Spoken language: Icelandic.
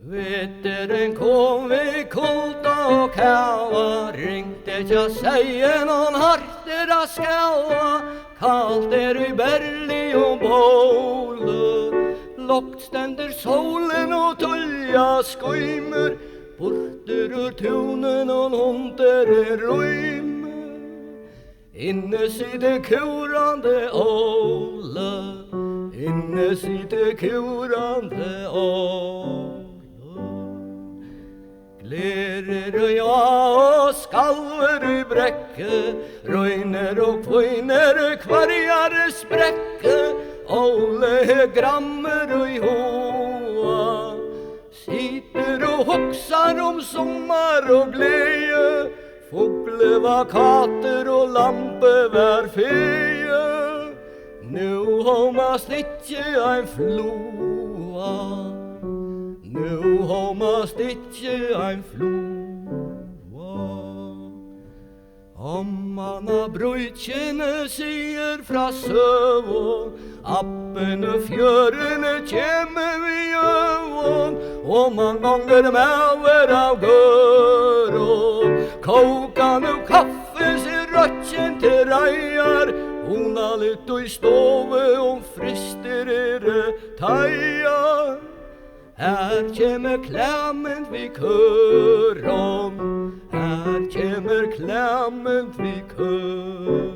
Vitteren kom vi kulda og kava, ringte tja seien og harter av skava, kalt i berli og båle. Lokt stender solen og tullja skøymer, borter ur tunen og hunder røymer. Inne sitter kurande Åle, inne sitter kurande Åle. Glerer og ja og skalver i brekke, røyner og kvøyner kvarjar sprekke, Åle grammer og i hoa, sitter og hoksar om sommar og glede, fugle var kater og lampe var feie. Nu homast ikkje ein floa, nu homast ikkje ein floa. Om man har brøykjene sier fra søvån, appene fjørene kjemme vi øvån, og man gonger mauer av gørån. Kokan og kaffe ser røtjen til reier, hona litt og i stove og frister teier. Her kjemmer klemment vi køron, her kjemmer klemment vi køron.